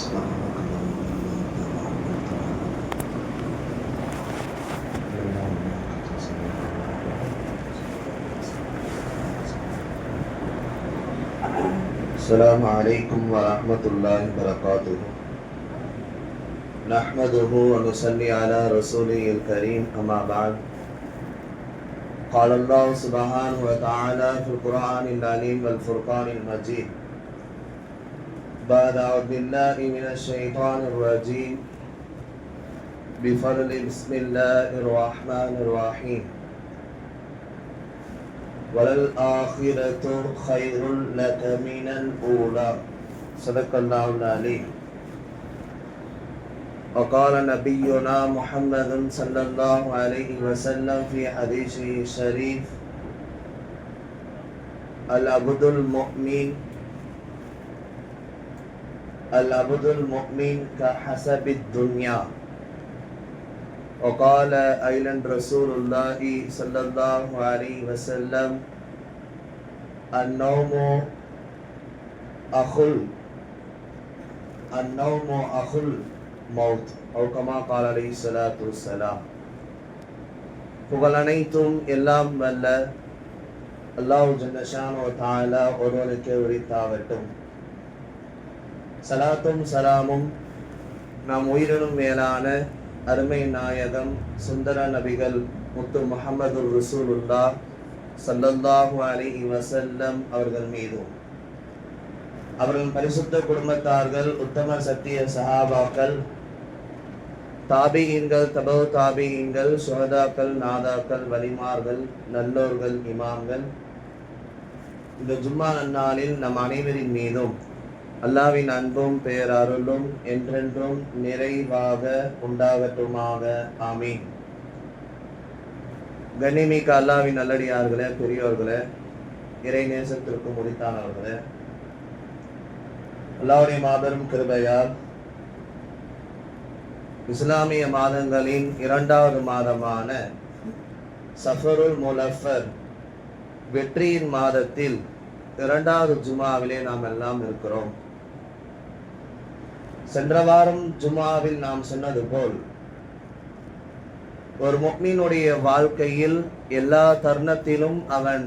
السلام عليكم ورحمة الله وبركاته. نحمده ونصلي على رسوله الكريم أما بعد. قال الله سبحانه وتعالى في القرآن العليم والفرقان المجيد بعد أعوذ بالله من الشيطان الرجيم بفضل بسم الله الرحمن الرحيم وَلَلْآخِرَةُ خَيْرٌ لَكَ مِنَ الْأُولَى صدق الله العليم. وقال نبينا محمد صلى الله عليه وسلم في حديثه الشريف العبد المؤمن كحسب الدنيا. وقال أيضا رسول الله صلى الله عليه وسلم النوم أخو الموت أو كما قال عليه الصلاة والسلام. புகழ் அனைத்தும் எல்லாம் வல்ல அல்லாஹ் ஜல்ல ஷானஹு வ தஆலா ஒருவனுக்கே உரித்தாகட்டும். சலாத்தும் சலாமும் நாம் உயிரினும் மேலான அருமை நாயகம் சுந்தர நபிகள் முத்து முஹம்மது ரசூலுல்லாஹ் ஸல்லல்லாஹு அலைஹி வஸல்லம் அவர்கள் மீதும் அவர்கள் பரிசுத்த குடும்பத்தார்கள் உத்தம சத்திய சஹாபாக்கள் தாபியீன்கள் தபவு தாபியீன்கள் சுஹதாக்கள் நாதாக்கள் வலிமார்கள் நல்லோர்கள் இமாம்கள் இந்த ஜும்மா நன்னாளில் நம் அனைவரின் மீதும் அல்லாஹ்வின் அன்பும் பேரருளும் என்றென்றும் நிறைவாக உண்டாகட்டுமாக. ஆமீன். கண்ணியமிக்க அல்லாஹ்வின் நல்லடியார்களே, பெரியோர்களே, இறை நேசத்திற்கு முடித்தானவர்களே, அல்லாஹ்வுடைய மாபெரும் கிருபையால் இஸ்லாமிய மாதங்களின் இரண்டாவது மாதமான சஃபருல் முலஃபர் வெற்றியின் மாதத்தில் இரண்டாவது ஜுமாவிலே நாம் எல்லாம் இருக்கிறோம். சென்ற வாரம் ஜுமாவில் நாம் சொன்னது போல் ஒரு முஃமினுடைய வாழ்க்கையில் எல்லா தருணத்திலும் அவன்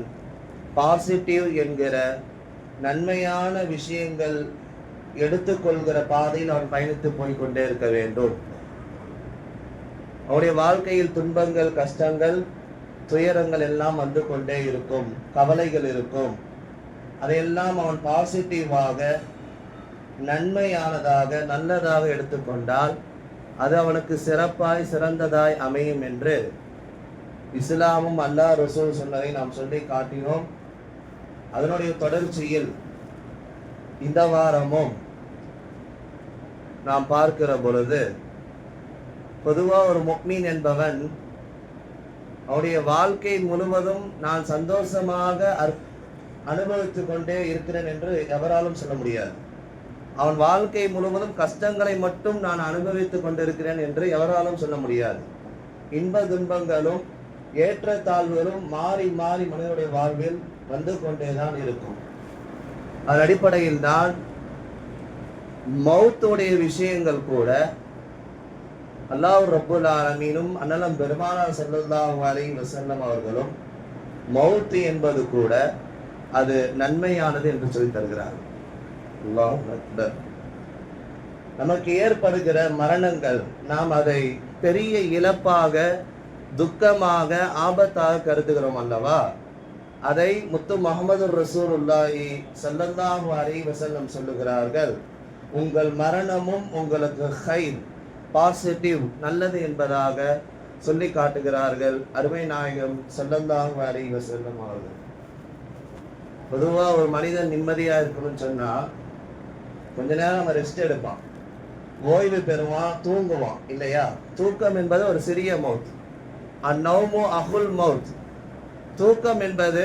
பாசிட்டிவ் என்கிற நன்மையான விஷயங்கள் எடுத்துக்கொள்கிற பாதையில் அவன் பயணித்து போய்கொண்டே இருக்க வேண்டும். அவனுடைய வாழ்க்கையில் துன்பங்கள், கஷ்டங்கள், துயரங்கள் எல்லாம் வந்து கொண்டே இருக்கும், கவலைகள் இருக்கும். அதையெல்லாம் அவன் பாசிட்டிவாக, நன்மையானதாக, நல்லதாக எடுத்துக்கொண்டால் அது அவனுக்கு சிறப்பாய் சிறந்ததாய் அமையும் என்று இஸ்லாமும் அல்லாஹ் ரசூல் சொன்னதை நாம் சொல்லி காட்டினோம். அதனுடைய தொடர்ச்சியில் இந்த வாரமும் நாம் பார்க்கிற பொழுது பொதுவாக ஒரு முஃமின் என்பவன் அவனுடைய வாழ்க்கை முழுவதும் நான் சந்தோஷமாக அனுபவித்துக் கொண்டே இருக்கிறேன் என்று எவராலும் சொல்ல முடியாது. அவன் வாழ்க்கை முழுவதும் கஷ்டங்களை மட்டும் நான் அனுபவித்துக் கொண்டிருக்கிறேன் என்று எவராலும் சொல்ல முடியாது. இன்ப துன்பங்களும் ஏற்றத்தாழ்வுகளும் மாறி மாறி மனிதனுடைய வாழ்வில் வந்து கொண்டேதான் இருக்கும். அதன் அடிப்படையில் தான் மௌத்துடைய விஷயங்கள் கூட அல்லாஹ் ரப்புல் ஆலமீனும் அன்னலம் பெருமானார் ஸல்லல்லாஹு அலைஹி வஸல்லம் அவர்களும் மௌத் என்பது கூட அது நன்மையானது என்று சொல்லி தருகிறார். அல்லாஹ் அக்பர். நமக்கு ஏற்படுகிற மரணங்கள் நாம் அதை பெரிய இழப்பாக, துக்கமாக, ஆபத்தாக கருதுகிறோம் அல்லவா? அதை முத்து முஹம்மது ரசூலுல்லாஹி ஸல்லல்லாஹு அலைஹி வஸல்லம் சொல்லுகிறார்கள், உங்கள் மரணமும் உங்களுக்கு ஹைர், பாசிட்டிவ், நல்லது என்பதாக சொல்லி காட்டுகிறார்கள் அருமை நாயகம் ஸல்லல்லாஹு அலைஹி வஸல்லம் அவர்கள். பொதுவாக ஒரு மனிதன் நிம்மதியாக இருக்கணும்னு சொன்னால் கொஞ்ச நேரம் அவன் ரெஸ்ட் எடுப்பான், ஓய்வு பெறுவான், தூங்குவான் இல்லையா? தூக்கம் என்பது ஒரு சிறிய மௌத். அந்நௌமு அஹுல் மௌத். தூக்கம் என்பது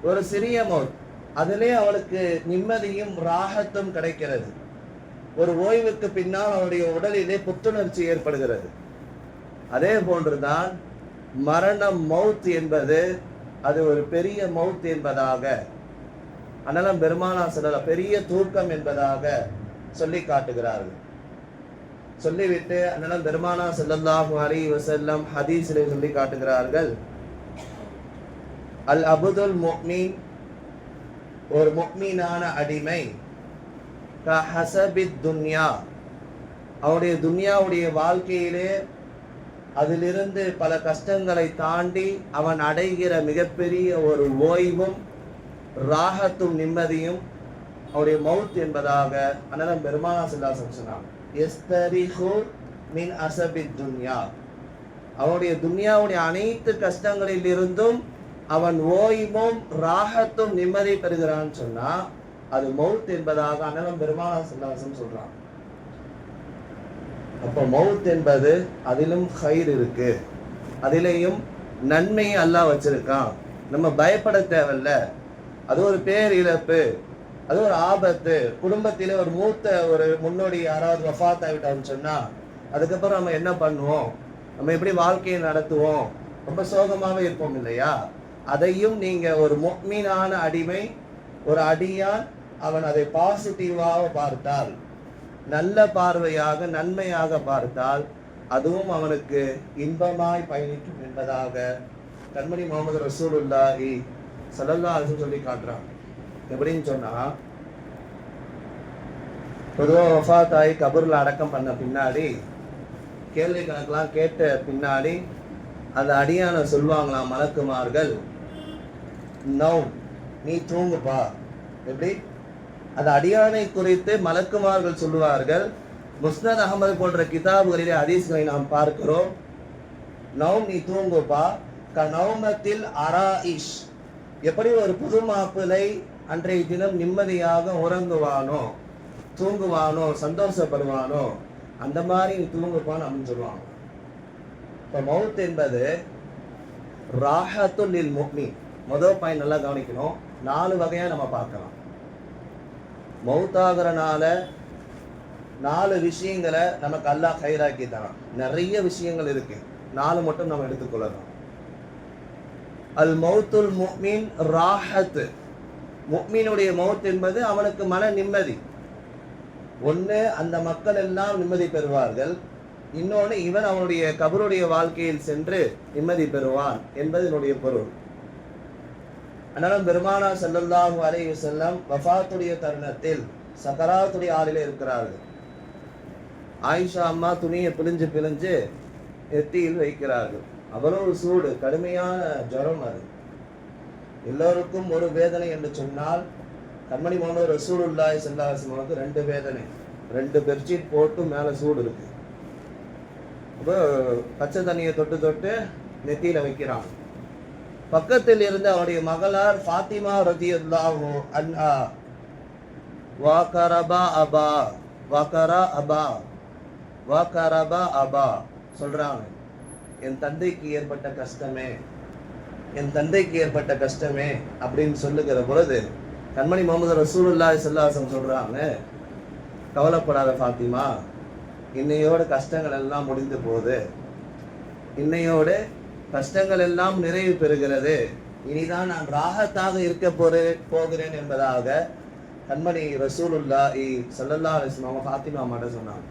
ஒரு சிறிய மௌத். அதிலே அவளுக்கு நிம்மதியும் ராகத்தும் கிடைக்கிறது. ஒரு ஓய்வுக்கு பின்னால் அவருடைய உடலிலே புத்துணர்ச்சி ஏற்படுகிறது. அதே போன்றுதான் மரணம், மௌத் என்பது அது ஒரு பெரிய மௌத் என்பதாக அனலம் பெருமானா சொல்லல, பெரிய தூக்கம் என்பதாக சொல்லி காட்டுகிறார்கள். சொல்லிவிட்டு அண்ணன் பெருமானா ஸல்லல்லாஹு அலைஹி வஸல்லம் ஹதீஸிலே சொல்லி காட்டுகிறார்கள், அல் அபுதுல் முஃமின், ஒரு முஃமினான அடிமை, க ஹஸபித் துன்யா, அவருடைய துன்யாவுடைய வாழ்க்கையிலே அதிலிருந்து பல கஷ்டங்களை தாண்டி அவன் அடைகிற மிகப்பெரிய ஒரு ஓய்வும் ராகத்தும் நிம்மதியும் அவருடைய மவுத் என்பதாக அண்ணன் பெருமானா ஸல்லல்லாஹு அலைஹி வஸல்லம் சொன்னாங்க. யஸ்தரிஹு மின் அஸபித் துன்யா, அவனுடைய துன்யாவுடைய அனைத்து கஷ்டங்களில் இருந்தும் அவன் ஓய்வும் ராகத்தும் நிம்மதி பெறுகிறான்னு சொன்னா அது மவுத் என்பதாக அண்ணன் பெருமானா ஸல்லல்லாஹு அலைஹி வஸல்லம் சொல்றான். அப்போ மவுத் என்பது அதிலும் ஹைர் இருக்கு, அதிலேயும் நன்மையை அல்லாஹ் வச்சிருக்கான். நம்ம பயப்பட தேவையில்ல. அது ஒரு பேர் இழப்பு, அது ஒரு ஆபத்து. குடும்பத்தில ஒரு மூத்த ஒரு முன்னோடி யாராவது வஃபாத் ஆகிட்டான்னு சொன்னா அதுக்கப்புறம் நம்ம என்ன பண்ணுவோம், நம்ம எப்படி வாழ்க்கையை நடத்துவோம், ரொம்ப சோகமாவே இருப்போம் இல்லையா? அதையும் நீங்க ஒரு முஃமினான அடிமை, ஒரு அடியான், அவன் அதை பாசிட்டிவாக பார்த்தால், நல்ல பார்வையாக நன்மையாக பார்த்தால் அதுவும் அவனுக்கு இன்பமாய் பயணிக்கும் என்பதாக கண்மணி முகமது ரசூலுல்லாஹி ஸல்லல்லாஹு அலைஹி சொல்லி காட்டுறான். எப்படின்னு சொன்னா, பொதுவாக வஃபாத் ஆகி கபூர்ல அடக்கம் பண்ண பின்னாடி கேள்வி கணக்கெல்லாம் கேட்ட பின்னாடி அந்த அடியான சொல்லுவாங்களாம் மலக்குமார்கள், நௌம், நீ தூங்குப்பா. எப்படி? அந்த அடியானை குறித்து மலக்குமார்கள் சொல்லுவார்கள். முஸ்னத் அகமது போன்ற கிதாபுகளிலே ஹதீஸ்களை நாம் பார்க்கிறோம். நௌம், நீ தூங்குப்பா. கநௌமத்தில் அராயிஷ், எப்படி ஒரு புது மாப்பிளை அன்றைய தினம் நிம்மதியாக உறங்குவானோ, தூங்குவானோ, சந்தோஷப்படுவானோ, அந்த மாதிரி நீ தூங்குப்பான்னு அப்படின்னு சொல்லுவாங்க. இப்போ மவுத் என்பது ராஹத்துல் லில் முஃமின். முதல் பாயிண்ட் நல்லா கவனிக்கணும். 4 வகையா நம்ம பார்க்கலாம். மவுத்தாகிறனால 4 விஷயங்களை நமக்கு அல்லாஹ் ஹைராக்கி தரான். நிறைய விஷயங்கள் இருக்கு, 4 மட்டும் நம்ம எடுத்துக்கொள்ளலாம். அல் மௌத்துல் முஃமின் ராஹத், முஃமினுடைய மௌத் என்பது அவனுக்கு மன நிம்மதி. ஒன்று, அந்த மக்கள் எல்லாம் நிம்மதி பெறுவார்கள். இன்னொன்று, இவன் அவனுடைய கபருடைய வாழ்க்கையில் சென்று நிம்மதி பெறுவான் என்பது என்னுடைய பொருள். அதனால பெருமானா ஸல்லல்லாஹு அலைஹி வஸல்லம் வஃபாத்துடைய தருணத்தில் சக்கராத்துடைய ஆளிலே இருக்கிறார்கள். ஆயிஷா அம்மா துணியை பிழிஞ்சு நெத்தியில் வைக்கிறார்கள். அவ்வளவு சூடு, கடுமையான ஜுரம். அது எல்லோருக்கும் ஒரு வேதனை என்று சொன்னால் கண்மணி முகமது ரசூலுல்லாஹி ஸல்லல்லாஹு அலைஹி வஸல்லம் 2 வேதனை. 2 பெட்ஷீட் போட்டு மேலே சூடு இருக்கு. அப்போ பச்சை தண்ணியை தொட்டு நெத்தியில வைக்கிறான். பக்கத்தில் இருந்த அவருடைய மகளார் ஃபாத்திமா ரலியல்லாஹு அன்ஹா வாகரபா அபா சொல்றாங்க, என் தந்தைக்கு ஏற்பட்ட கஷ்டமே, என் தந்தைக்கு ஏற்பட்ட கஷ்டமே அப்படின்னு சொல்லுகிற பொழுது கண்மணி முகமது ரசூலுல்லாஹி ஸல்லல்லாஹு அலைஹி வஸல்லம் சொல்றாங்க, கவலைப்படாத ஃபாத்திமா, இன்னையோட கஷ்டங்கள் எல்லாம் முடிந்து போகுது, இன்னையோட கஷ்டங்கள் எல்லாம் நிறைவு பெறுகிறது, இனிதான் நான் ராகத்தாக இருக்க போகிறேன் என்பதாக கண்மணி ரசூலுல்லாஹி ஸல்லல்லாஹு அலைஹி வஸல்லம் ஃபாத்திமா மட்டும் சொன்னாங்க.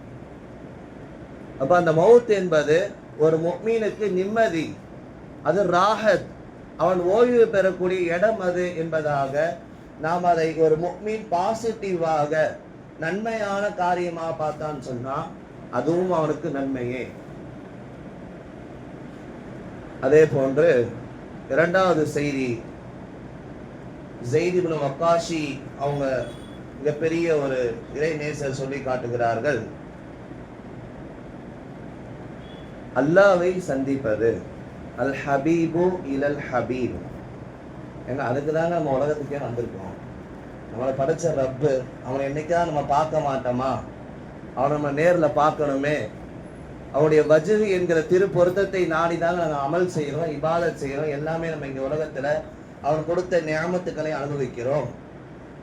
அப்ப அந்த மவுத் என்பது ஒரு முஃமினுக்கு நிம்மதி, அது ராஹத், அவன் ஓய்வு பெறக்கூடிய இடம் அது என்பதாக நாம் அதை ஒரு முஃமின் பாசிட்டிவாக நன்மையான காரியமாக பார்த்தான்னு சொன்னா அதுவும் அவனுக்கு நன்மையே. அதே போன்று 2வது செய்தி, ஸைத் இப்னு வக்காஷி அவங்க மிகப்பெரிய ஒரு இறை நேசர் சொல்லி காட்டுகிறார்கள், அல்லாஹ்வை சந்திப்பது, அல் ஹபீபு இலல் ஹபீப். ஏங்க அதுக்கு தாங்க நம்ம உலகத்துக்கே வந்திருக்கோம். நம்மளை படைச்ச ரப்பு, அவனை என்னைக்காவது நம்ம பார்க்க மாட்டோமா? அவனை நம்ம நேரில் பார்க்கணுமே. அவனுடைய வஜ்ஹ் என்கிற திரு பொருத்தத்தை நாடி தாங்க நம்ம அமல் செய்கிறோம், இபாதத் செய்கிறோம். எல்லாமே நம்ம இங்கே உலகத்தில் அவன் கொடுத்த நியாமத்துக்களை அனுபவிக்கிறோம்.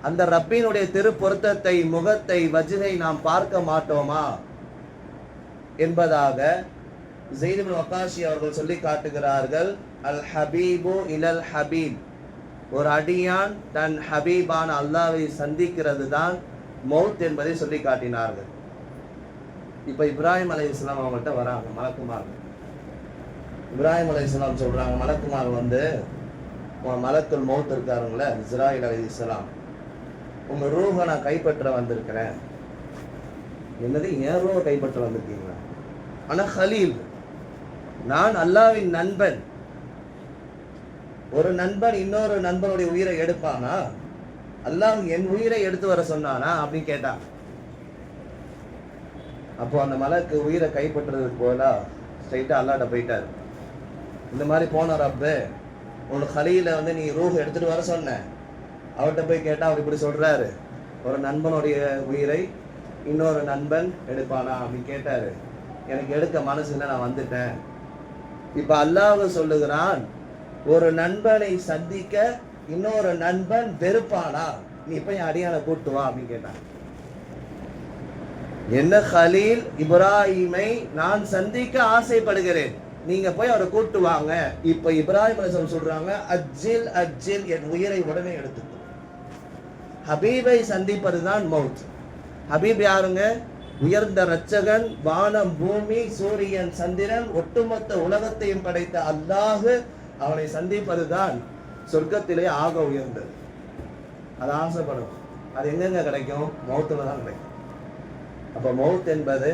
அந்த ரப்பினுடைய திரு பொருத்தத்தை, முகத்தை, வஜ்ஹை நாம் பார்க்க மாட்டோமா என்பதாக ஸைத் இப்னு வக்காஷி அவர்கள் சொல்லி காட்டுகிறார்கள். அல் ஹபீபு இலல் ஹபீப், ஒரு அடியான் தன் ஹபீபான அல்லாஹ்வை சந்திக்கிறது தான் மௌத் என்பதை சொல்லி காட்டினார்கள். இப்போ இப்ராஹிம் அலைஹிஸ்ஸலாம் அவங்கள்ட்ட வராங்க மலக்குமார். இப்ராஹிம் அலைஹிஸ்ஸலாம் சொல்றாங்க, மலக்குமார் வந்து மலக்குல் மௌத் இருக்காருங்களே இஸ்ராயில் அலைஹிஸ்ஸலாம், உங்க ரூஹை நான் கைப்பற்ற வந்திருக்கிறேன். என்னது, என் ரூஹை கைப்பற்ற வந்திருக்கீங்களா? ஆனா ஹலீல், நான் அல்லாஹ்வின் நண்பன். ஒரு நண்பன் இன்னொரு நண்பனுடைய உயிரை எடுப்பானா? அல்லாஹ் என் உயிரை எடுத்து வர சொன்னானா அப்படின்னு கேட்டான். அப்போ அந்த மலக்கு உயிரை கைப்பற்றுறதுக்கு போல ஸ்ட்ரைட்டா அல்லாட்ட போயிட்டார். இந்த மாதிரி போன ரப்பு, உன் ஹலீல வந்து நீ ரூஹ் எடுத்துட்டு வர சொன்ன. அவர்கிட்ட போய் கேட்டா அவர் இப்படி சொல்றாரு, ஒரு நண்பனுடைய உயிரை இன்னொரு நண்பன் எடுப்பானா அப்படின்னு கேட்டாரு. எனக்கு எடுக்க மனசு இல்லை, நான் வந்துட்டேன். இப்ப அல்லாஹ் சொல்லுகிறான், ஒரு நண்பனை சந்திக்க இன்னொரு நண்பன் வெறுப்பானா? நீ இப்ப என் அடியான கூட்டு வா அப்படின்னு கேட்டான். என்ன ஹலீல் இப்ராஹிமை நான் சந்திக்க ஆசைப்படுகிறேன், நீங்க போய் அவரை கூட்டு வாங்க. இப்ப இப்ராஹிம் அலைஹிஸ்ஸலாம் சொல்றாங்க, அஜ்ஜில் அஜ்ஜில், என் உயிரை உடனே எடுத்துக்கோ. ஹபீபை சந்திப்பதுதான் மௌத். ஹபீப் யாருங்க? உயர்ந்த ரட்சகன், வானம் பூமி சூரியன் சந்திரன் ஒட்டுமொத்த உலகத்தையும் படைத்த அல்லாஹ், அவனை சந்திப்பதுதான் சொர்க்கத்திலே ஆக உயர்ந்தது. அது ஆசைப்படும். அது எங்கெங்க கிடைக்கும்? மௌத்துல தான் கிடைக்கும். அப்ப மௌத் என்பது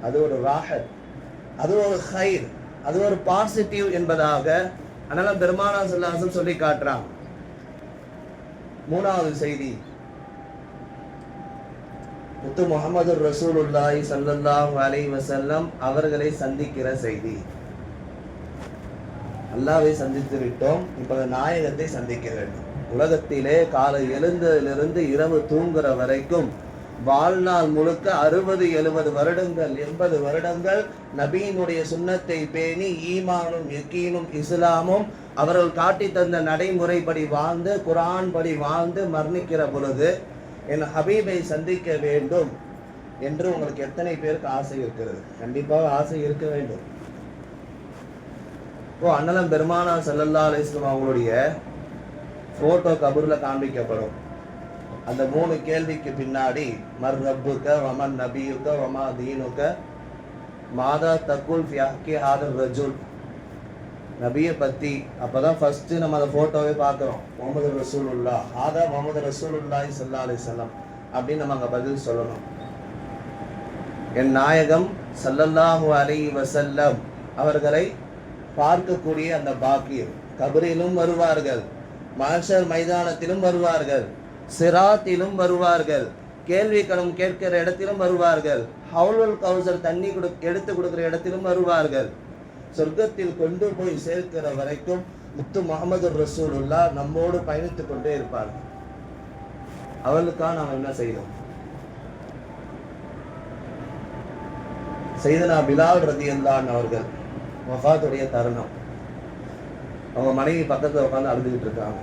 அது ஒரு ராஹத், அது ஒரு ஹைர், அது ஒரு பாசிட்டிவ் என்பதாக அதனால பெருமானா ஸல்லல்லாஹு அலைஹி வஸல்லம் சொல்லி காட்டுறான். மூணாவது செய்தி, முத்து முஹம்மது ரசூலுல்லாஹி ஸல்லல்லாஹு அலைஹி வஸல்லம் அவர்களை சந்திக்கிற செய்தி. அல்லாஹ்வை சந்தித்து விட்டோம், இப்ப நாயகத்தை சந்திக்க வேண்டும். உலகத்திலே காலை எழுந்ததிலிருந்து இரவு தூங்குற வரைக்கும் வாழ்நாள் முழுக்க 60-70 வருடங்கள் 80 வருடங்கள் நபியினுடைய சுன்னத்தை பேணி ஈமானும் யக்கீனும் இஸ்லாமும் அவர்கள் காட்டி தந்த நடைமுறைப்படி வாழ்ந்து குர்ஆன் படி வாழ்ந்து மரணிக்கிற பொழுது என் ஹபீபை சந்திக்க வேண்டும் என்று உங்களுக்கு எத்தனை பேருக்கு ஆசை இருக்கிறது? கண்டிப்பாக ஆசை இருக்க வேண்டும். இப்போ அண்ணலம் பெருமானா ஸல்லல்லாஹு அலைஹி வஸல்லம் அவங்களுடைய போட்டோ கபூர்ல காண்பிக்கப்படும். அந்த 3 கேள்விக்கு பின்னாடி மர் ரப்புக வமன் நபியுக வமா தீனுக மாதா தக்குல் ஃபி ஹக்கி ஹாதர் ரஜுல், நபியை பத்தி. அப்பதான் ஃபர்ஸ்ட் நம்ம அந்த போட்டோவே பார்க்கிறோம், முஹம்மது ரசூலுல்லாஹ், ஹாதா முஹம்மது ரசூலுல்லாஹி ஸல்லல்லாஹு அலைஹி வஸல்லம் அப்படின்னு நம்ம அங்க பதில் சொல்லணும். என் நாயகம் ஸல்லல்லாஹு அலைஹி வஸல்லம் அவர்களை பார்க்கக்கூடிய அந்த பாக்கியம். கபரிலும் வருவார்கள், மஹ்ஷர் மைதானத்திலும் வருவார்கள், சிராத்திலும் வருவார்கள், கேள்வி கணம் கேட்கிற இடத்திலும் வருவார்கள், ஹவுலுல் கௌசர் தண்ணி எடுத்து கொடுக்கிற இடத்திலும் வருவார்கள். சொர்க்கத்தில் கொண்டு போய் சேர்க்கிற வரைக்கும் முத்து முஹம்மது ரசூலுல்லாஹ் நம்மோடு பயணித்துக் கொண்டே இருப்பார்கள். அவளுக்காக நாம் என்ன செய்தோம்? சையதுனா பிலால் ரலியல்லாஹு அவர்கள் வஃபாத்துடைய தருணம், அவங்க மனைவி பக்கத்துல உட்கார்ந்து அழுதுகிட்டு இருக்காங்க.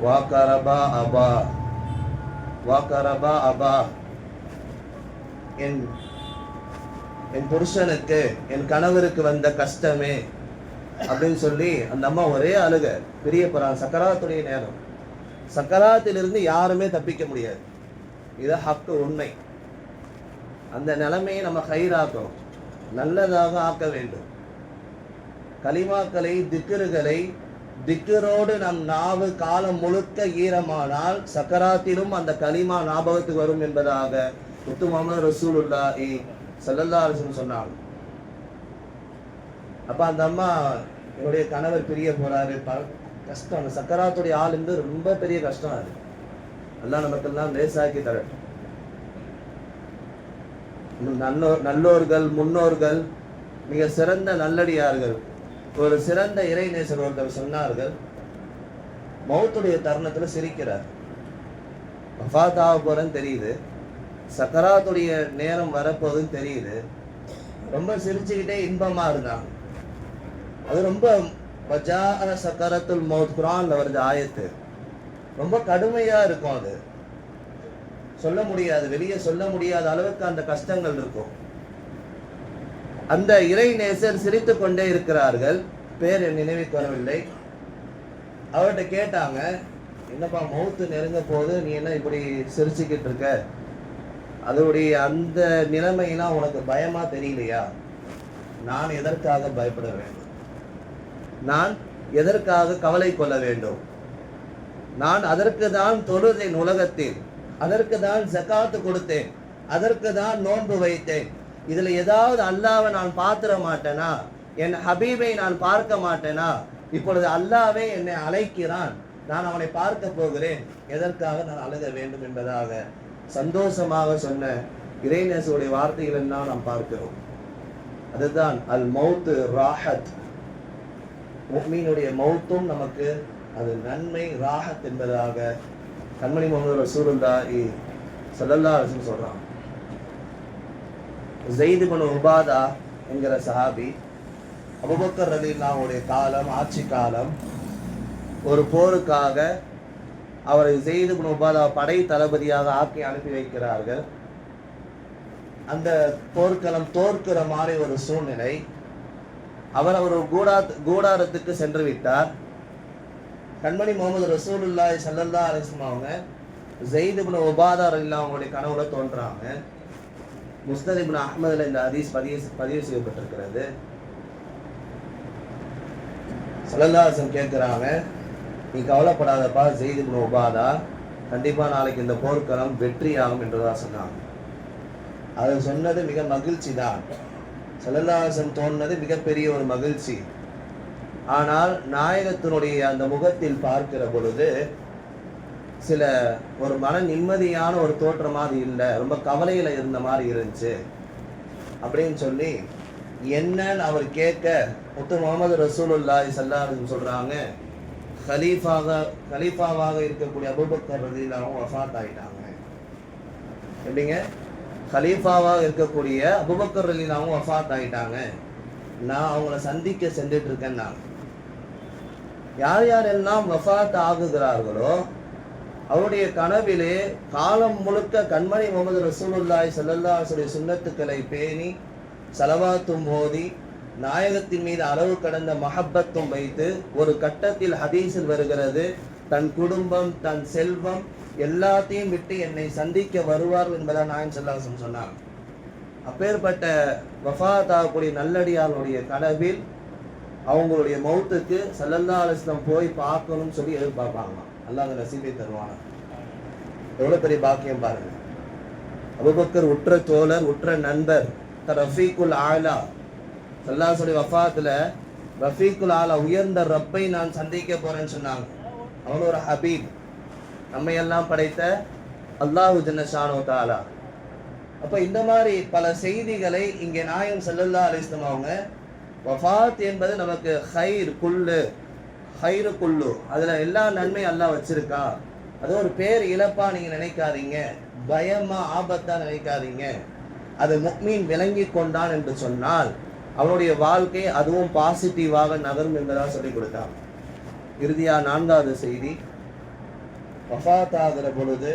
வாக்கரபா அபா, வாக்கரபா அபா, என் புருஷனுக்கு என் கணவருக்கு வந்த கஷ்டமே அப்படின்னு சொல்லி அந்த அம்மா ஒரே அழுக பெரிய போறாங்க. சக்கராத்துடைய நேரம், சக்கராத்திலிருந்து யாருமே தப்பிக்க முடியாது. இது ஹக்கு, உண்மை. அந்த நிலைமையை நம்ம ஹைராக்கணும், நல்லதாக ஆக்க வேண்டும். கலிமாக்களை திக்ருகளை திக்ரோடு நம் நாவு காலம் முழுக்க ஈரமானால் சக்கராத்திலும் அந்த கலிமா ஞாபகத்துக்கு வரும் என்பதாக முத்து முஹம்மது ரசூலுல்லாஹி ஸல்லல்லாஹு அலைஹி வஸல்லம் சொன்னாங்க. அப்ப அந்த அம்மா, என்னுடைய கணவர் பிரிய போறாரு, கஷ்டம், அந்த சக்கராத்துடைய ஆள் இருந்து ரொம்ப பெரிய கஷ்டம். அது அல்லாஹ் நமக்கெல்லாம் லேசாக்கி தரட்டும். நல்லோர்கள் முன்னோர்கள் மிக சிறந்த நல்லடியார்கள், ஒரு சிறந்த இறைநேசர் ஒருத்தர் சொன்னார்கள், மௌத்துடைய தருணத்துல சிரிக்கிறார். வஃபாத் ஆக போறேன்னு தெரியுது, சக்கராத்துடைய நேரம் வரப்போகுதுன்னு தெரியுது, ரொம்ப சிரிச்சுக்கிட்டே இன்பமா இருந்தாங்க. அது ரொம்ப வஜாஅ சக்கரத்துல் மௌத், குர்ஆன்ல வருது ஆயத்து, ரொம்ப கடுமையா இருக்கும். அது சொல்ல முடியாது, வெளியே சொல்ல முடியாத அளவுக்கு அந்த கஷ்டங்கள் இருக்கும். அந்த இறை நேசர் சிரித்து கொண்டே இருக்கிறார்கள். பேர் என் நினைவுக்கு வரவில்லை. அவர்கிட்ட கேட்டாங்க, என்னப்பா மௌத்து நெருங்க போது, நீ என்ன இப்படி சிரிச்சுக்கிட்டு இருக்க? அதோடைய அந்த நிலைமையெல்லாம் உனக்கு பயமா தெரியலையா? நான் எதற்காக பயப்பட வேண்டும்? நான் எதற்காக கவலை கொள்ள வேண்டும்? நான் அதற்கு தான் தொழுதேன் உலகத்தில், அதற்கு தான் ஜகாத்து கொடுத்தேன், அதற்கு தான் நோன்பு வைத்தேன். இதுல ஏதாவது அல்லாவை நான் பார்த்திட மாட்டேனா? என் ஹபீபை நான் பார்க்க மாட்டேனா? இப்பொழுது அல்லாவே என்னை அழைக்கிறான், நான் அவனை பார்க்க போகிறேன், எதற்காக நான் அழுக வேண்டும் என்பதாக சந்தோஷமாக சொன்ன இறைநேசுடைய வார்த்தைகள் எல்லாம் நாம் பார்க்கிறோம். அதுதான் அல் மௌத்து ராஹத். முஃமினுடைய மௌத்தும் நமக்கு அது நன்மை, ராஹத் என்பதாக கண்மணி முஹம்மது ரசூலுல்லாஹி ஸல்லல்லாஹு அலைஹி வஸல்லம் சொல்றாங்க. ஸைத் இப்னு உபாதா என்கிற சஹாபி, அபூபக்கர் ரலியல்லாஹுடைய காலம், ஆட்சி காலம், ஒரு போருக்காக அவரை ஸைத் இப்னு உபாதா படை தளபதியாக ஆக்கி அனுப்பி வைக்கிறார்கள். அந்த போர்க்களம் தோற்கிற மாதிரி ஒரு சூழ்நிலை. அவர் ஒரு கூடாரத்துக்கு சென்று விட்டார். கண்மணி முஹம்மது ரசூலுல்லாஹி ஸல்லல்லாஹு அலைஹி வஸல்லம் அவங்க ஸைத் இப்னு உபாதா ரலியல்லாஹு அவங்களுடைய கனவுல தோன்றாங்க. முஸ்னத் இப்னு அஹ்மதுல இந்த ஹதீஸ் பதிவு செய்யப்பட்டிருக்கிறது. ஸல்லல்லாஹு அலைஹி வஸல்லம் கேட்கிறாங்க, நீ கவலைப்படாதப்பா ஸைத் இப்னு உபாதா, கண்டிப்பா நாளைக்கு இந்த போர்க்களம் வெற்றியாகும் என்றுதான் சொன்னாங்க. அது சொன்னது மிக மகிழ்ச்சி தான். ஸல்லல்லாஹு அலைஹி வஸல்லம் தோன்றது மிகப்பெரிய ஒரு மகிழ்ச்சி. ஆனால் நாயகத்தினுடைய அந்த முகத்தில் பார்க்கிற பொழுது சில ஒரு மன நிம்மதியான ஒரு தோற்றம் மாதிரி இல்லை, ரொம்ப கவலையில இருந்த மாதிரி இருந்துச்சு அப்படின்னு சொல்லி என்னன்னு அவர் கேட்க, முத்து முஹம்மது ரசூலுல்லாஹி ஸல்லல்லாஹு அலைஹி வஸல்லம் சொல்றாங்க, கலீஃபாவாக இருக்கக்கூடிய அபூபக்கர் ரலியல்லாஹு அன்ஹு வஃபாத் ஆயிட்டாங்க. எப்படிங்க? கலீஃபாவாக இருக்கக்கூடிய அபூபக்கர் ரலியல்லாஹு அன்ஹு வஃபாத் ஆயிட்டாங்க, நான் அவங்கள சந்திக்க சென்றுட்டு இருக்கேன். நான் யார் யாரெல்லாம் வஃபாத் ஆகுகிறார்களோ அவருடைய கனவிலே காலம் முழுக்க கண்மணி முஹம்மது ரசூலுல்லாஹி ஸல்லல்லாஹு அலைஹி வஸல்லம் சுன்னத்துக்களை பேணி ஸலவாத்தும் ஓதி நாயகத்தின் மீது அளவு கடந்த மஹப்பத்தும் வைத்து ஒரு கட்டத்தில் ஹதீஸில் வருகிறது, தன் குடும்பம், தன் செல்வம் எல்லாத்தையும் விட்டு என்னை சந்திக்க வருவார் என்பதை நாயகம் ஸல்லல்லாஹு அலைஹி வஸல்லம் சொன்னாங்க. அப்பேற்பட்ட வஃபாத் ஆகக்கூடிய நல்லடியாருடைய கனவில் அவங்களுடைய மௌத்துக்கு ஸல்லல்லாஹு அலைஹி வஸல்லம் போய் பார்க்கணும்னு சொல்லி எதிர்பார்ப்பாங்க. அல்லாஹ் அந்த நசீபை தருவாங்க. எவ்வளவு பெரிய பாக்கியம் பாருங்க. அபூபக்கர் உற்ற தோழர், உற்ற நண்பர், ரஃபீக்குல் ஆலா, ஸல்லல்லாஹு அலைஹி வஃபாத்துல ரஃபீக்குல் ஆலா, உயர்ந்த ரப்பை நான் சந்திக்க போறேன்னு சொன்னாங்க. அவன் ஒரு ஹபீப், நம்மை எல்லாம் படைத்த அல்லாஹு ஜல்ல ஷானஹு தஆலா. அப்ப இந்த மாதிரி பல செய்திகளை இங்கே நாயகம் ஸல்லல்லாஹு அலைஹி வஸல்லம் அவங்க வஃபாத் என்பது நமக்கு ஹைர் குல்லு, அதுல எல்லா நன்மையும் அல்லாஹ் வச்சிருக்கா. அது ஒரு பேர் இழப்பா நீங்க நினைக்காதீங்க, பயமா ஆபத்தா நினைக்காதீங்க. அது முஃமின் விளங்கி கொண்டான் என்று சொன்னால் அவனுடைய வாழ்க்கை அதுவும் பாசிட்டிவாக நகரும் என்பதாக சொல்லிக் கொடுத்தாங்க. இறுதியா 4வது செய்தி, வஃபாத் ஆகிற பொழுது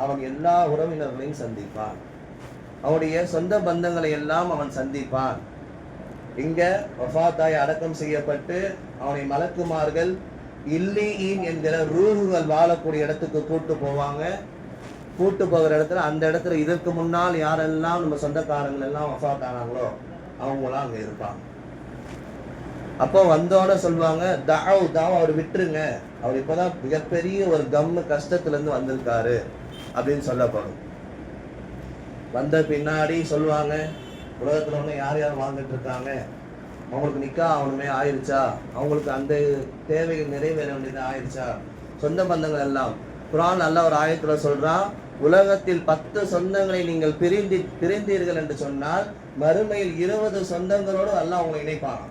அவன் எல்லா உறவினர்களையும் சந்திப்பான், அவனுடைய சொந்த பந்தங்களை எல்லாம் அவன் சந்திப்பான். இங்க வஃபாத்தாய் அடக்கம் செய்யப்பட்டு அவனை மலக்குமார்கள் இல்லீன் என்கிற ரூஹுகள் வாழக்கூடிய இடத்துக்கு கூட்டு போவாங்க. கூட்டு போகிற இடத்துல அந்த இடத்துல இதற்கு முன்னால் யாரெல்லாம் நம்ம சொந்தக்காரங்கள் எல்லாம் வஃபாத் ஆனாங்களோ அவங்களாம் அங்க இருப்பாங்க. அப்போ வந்தோட சொல்லுவாங்க, தாவ் அவர் விட்டுருங்க, அவர் இப்பதான் மிகப்பெரிய ஒரு கஷ்டத்துல இருந்து வந்திருக்காரு அப்படின்னு சொல்லப்படும். வந்த பின்னாடி சொல்லுவாங்க, உலகத்துல ஒண்ணு யார் யார் வாழ்ந்துட்டு இருக்காங்க, அவங்களுக்கு நிக்கா அவனுமே ஆயிடுச்சா, அவங்களுக்கு அந்த தேவைகள் நிறைவேற வேண்டியது ஆயிடுச்சா, சொந்த பந்தங்கள் எல்லாம். குர்ஆன் அல்லாஹ் ஒரு ஆயத்துல சொல்றான், உலகத்தில் 10 சொந்தங்களை நீங்கள் பிரிந்தீர்கள் என்று சொன்னால் மறுமையில் 20 சொந்தங்களோடு அல்லாஹ் அவங்களை இணைப்பாங்க.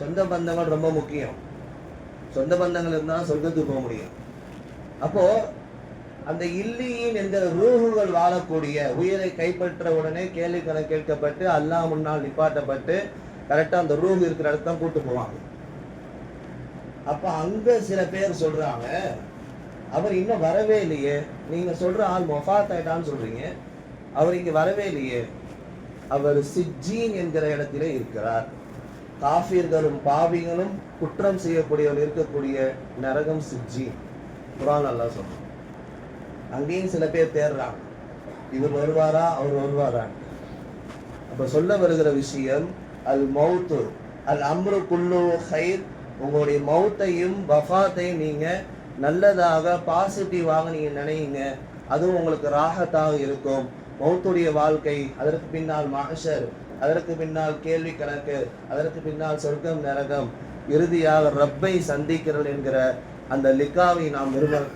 சொந்த பந்தங்கள் ரொம்ப முக்கியம். சொந்த பந்தங்கள் இருந்தாலும் சொர்க்கத்துக்கு போக முடியும். அப்போ அந்த இல்லியின் என்கிற ரூஹுகள் வாழக்கூடிய உயிரை கைப்பற்ற உடனே கேள்வி கணக்கு கேட்கப்பட்டு அல்லாஹ் முன்னால் நிப்பாட்டப்பட்டு கரெக்டா அந்த ரூஹ் இருக்கிற இடத்தான் கூட்டு போவாங்க. அப்ப அங்க சில பேர் சொல்றாங்க, அவர் இன்னும் வரவே இல்லையே, நீங்க சொல்ற ஆள் வஃபாத் ஆயிட்டான்னு சொல்றீங்க, அவர் இங்க வரவே இல்லையே. அவர் சிஜ்ஜீன் என்கிற இடத்திலே இருக்கிறார். காஃபிர்களும் பாவிகளும் குற்றம் செய்யக்கூடியவர் இருக்கக்கூடிய நரகம் சிஜ்ஜீன். குர்ஆன் அல்லாஹ் சொல்றான். அங்கேயும் சில பேர் தேடுறாங்க, இவர் வருவாரா அவர் வருவாரா. அப்ப சொல்ல வருகிற விஷயம் அல் மௌத்து அல் அம்ரு குல்லு ஹைர். உங்களுடைய மௌத்தையும் வஃபாத்தையும் நீங்க நல்லதாக பாசிட்டிவாக நீங்க நினைங்க, அதுவும் உங்களுக்கு ராகத்தாக இருக்கும். மௌத்துடைய வாழ்க்கை, அதற்கு பின்னால் மஹ்ஷர், அதற்கு பின்னால் கேள்வி கணக்கு, அதற்கு பின்னால் சொர்க்கம் நரகம், இறுதியாக ரப்பை சந்திக்கிறது என்கிற அந்த லிக்காவை நாம்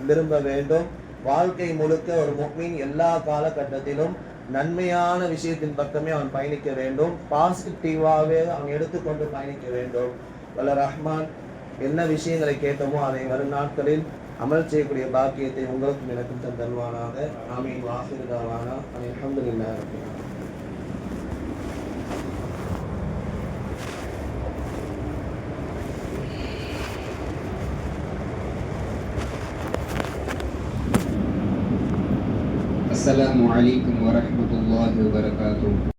விரும்ப வேண்டும். வாழ்க்கை முழுக்க ஒரு முஃமின் எல்லா காலகட்டத்திலும் நன்மையான விஷயத்தின் பக்கமே அவன் பயணிக்க வேண்டும். பாசிட்டிவாகவே அவன் எடுத்துக்கொண்டு பயணிக்க வேண்டும். வல்ல ரஹ்மான் என்ன விஷயங்களை கேட்டோமோ அதை வரும் நாட்களில் அமல் செய்யக்கூடிய பாக்கியத்தை உங்களுக்கும் எனக்கும் தந்தல்வானாக. ஆமீன். வாஹிர் தாவானா அல்ஹம்துலில்லாஹி ரப்பில் ஆலமீன். السلام عليكم ورحمة الله وبركاته.